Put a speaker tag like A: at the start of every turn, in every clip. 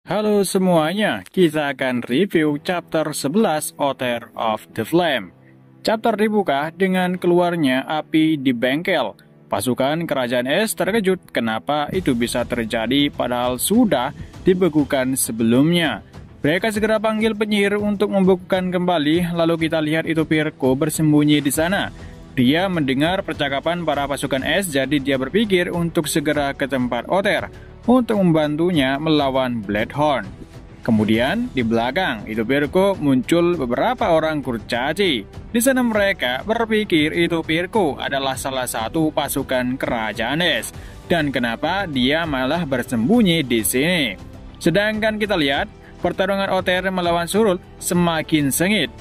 A: Halo semuanya, kita akan review chapter 11 Otter of the Flame. Chapter dibuka dengan keluarnya api di bengkel. Pasukan kerajaan es terkejut kenapa itu bisa terjadi padahal sudah dibekukan sebelumnya. Mereka segera panggil penyihir untuk membekukan kembali, lalu kita lihat itu Pirko bersembunyi di sana. Dia mendengar percakapan para pasukan es, jadi dia berpikir untuk segera ke tempat Otter untuk membantunya melawan Bloodhorn. Kemudian di belakang itu Pirko muncul beberapa orang kurcaci. Di sana mereka berpikir itu Pirko adalah salah satu pasukan kerajaan es dan kenapa dia malah bersembunyi di sini. Sedangkan kita lihat pertarungan Otter melawan Surul semakin sengit.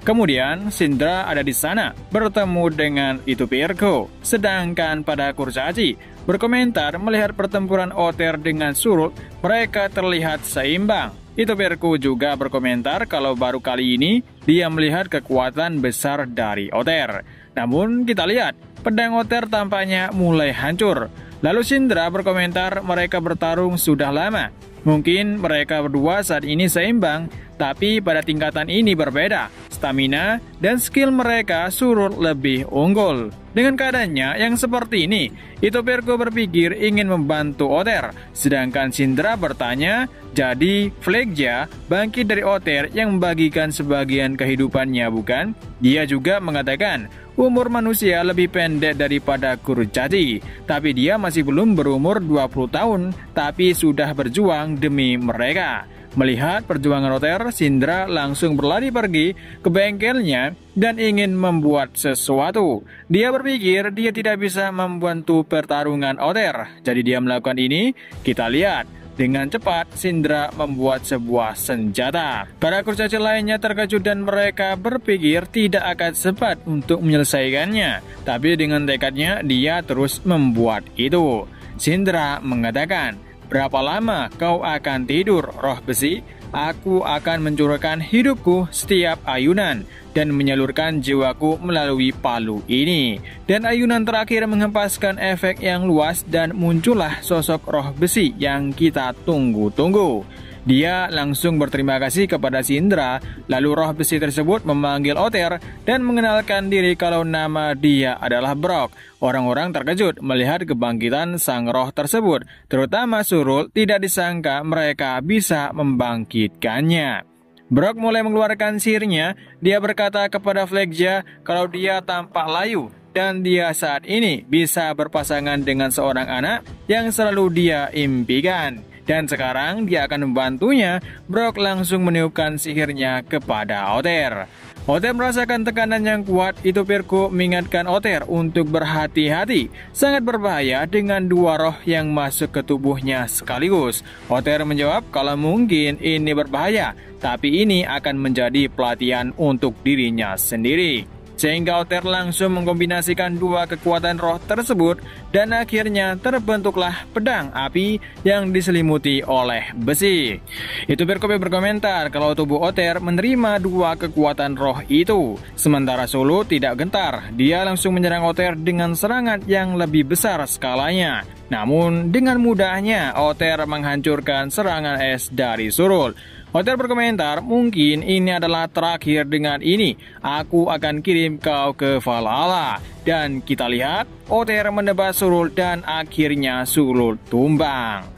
A: Kemudian Syndra ada di sana bertemu dengan itu Pirko. Sedangkan pada kurcaci berkomentar melihat pertempuran Otter dengan Surul, mereka terlihat seimbang. Itu Pirko juga berkomentar kalau baru kali ini dia melihat kekuatan besar dari Otter. Namun kita lihat pedang Otter tampaknya mulai hancur. Lalu Syndra berkomentar mereka bertarung sudah lama. Mungkin mereka berdua saat ini seimbang, tapi pada tingkatan ini berbeda. Stamina dan skill mereka Surul lebih unggul. Dengan keadaannya yang seperti ini, itu Pirko berpikir ingin membantu Otter. Sedangkan Syndra bertanya, jadi Phlegia bangkit dari Otter yang membagikan sebagian kehidupannya bukan? Dia juga mengatakan, umur manusia lebih pendek daripada kurcaci, tapi dia masih belum berumur 20 tahun, tapi sudah berjuang demi mereka. Melihat perjuangan Otter, Syndra langsung berlari pergi ke bengkelnya dan ingin membuat sesuatu. Dia berpikir dia tidak bisa membantu pertarungan Otter, jadi dia melakukan ini. Kita lihat. Dengan cepat, Syndra membuat sebuah senjata. Para kurcaci lainnya terkejut dan mereka berpikir tidak akan sempat untuk menyelesaikannya. Tapi dengan tekadnya, dia terus membuat itu. Syndra mengatakan, berapa lama kau akan tidur, roh besi? Aku akan mencurahkan hidupku setiap ayunan dan menyalurkan jiwaku melalui palu ini. Dan ayunan terakhir menghempaskan efek yang luas dan muncullah sosok roh besi yang kita tunggu-tunggu. Dia langsung berterima kasih kepada Syndra, lalu roh besi tersebut memanggil Otter dan mengenalkan diri kalau nama dia adalah Brok. Orang-orang terkejut melihat kebangkitan sang roh tersebut, terutama Surul tidak disangka mereka bisa membangkitkannya. Brok mulai mengeluarkan sihirnya, dia berkata kepada Phlegia kalau dia tampak layu dan dia saat ini bisa berpasangan dengan seorang anak yang selalu dia impikan. Dan sekarang dia akan membantunya. Brok langsung meniupkan sihirnya kepada Otter. Otter merasakan tekanan yang kuat. Itu Pirko mengingatkan Otter untuk berhati-hati. Sangat berbahaya dengan dua roh yang masuk ke tubuhnya sekaligus. Otter menjawab kalau mungkin ini berbahaya, tapi ini akan menjadi pelatihan untuk dirinya sendiri. Sehingga Otter langsung mengkombinasikan dua kekuatan roh tersebut dan akhirnya terbentuklah pedang api yang diselimuti oleh besi. Itu Pirko berkomentar kalau tubuh Otter menerima dua kekuatan roh itu. Sementara Solo tidak gentar, dia langsung menyerang Otter dengan serangan yang lebih besar skalanya. Namun dengan mudahnya Otter menghancurkan serangan es dari Surul. Otter berkomentar, mungkin ini adalah terakhir dengan ini. Aku akan kirim kau ke Valhalla. Dan kita lihat, Otter menebas Surul dan akhirnya Surul tumbang.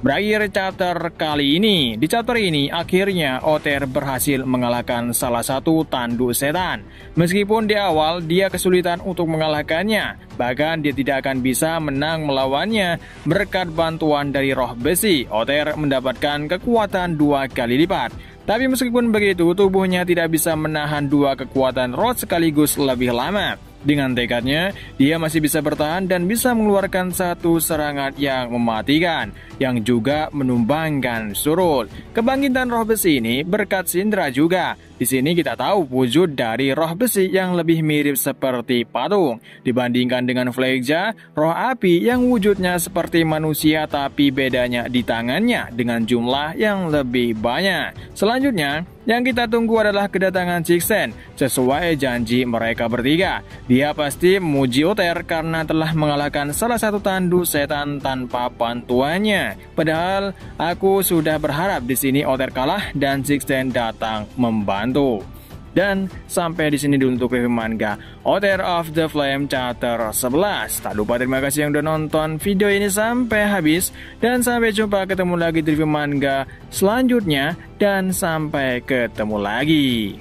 A: Berakhir chapter kali ini. Di chapter ini, akhirnya Otter berhasil mengalahkan salah satu tanduk setan. Meskipun di awal dia kesulitan untuk mengalahkannya, bahkan dia tidak akan bisa menang melawannya. Berkat bantuan dari roh besi, Otter mendapatkan kekuatan 2 kali lipat. Tapi meskipun begitu, tubuhnya tidak bisa menahan dua kekuatan roh sekaligus lebih lama. Dengan tekadnya, dia masih bisa bertahan dan bisa mengeluarkan satu serangan yang mematikan, yang juga menumbangkan Surul. Kebangkitan roh besi ini berkat Syndra juga. Di sini kita tahu wujud dari roh besi yang lebih mirip seperti patung. Dibandingkan dengan Phlegia, roh api yang wujudnya seperti manusia tapi bedanya di tangannya dengan jumlah yang lebih banyak. Selanjutnya, Yang kita tunggu adalah kedatangan Sixten. Sesuai janji mereka bertiga, dia pasti memuji Otter karena telah mengalahkan salah satu tanduk setan tanpa bantuannya. Padahal aku sudah berharap di sini Otter kalah dan Sixten datang membantu. Dan sampai di sini dulu untuk review manga Order of the Flame Chapter 11. Tak lupa terima kasih yang udah nonton video ini sampai habis. Dan sampai jumpa, ketemu lagi di review manga selanjutnya. Dan sampai ketemu lagi.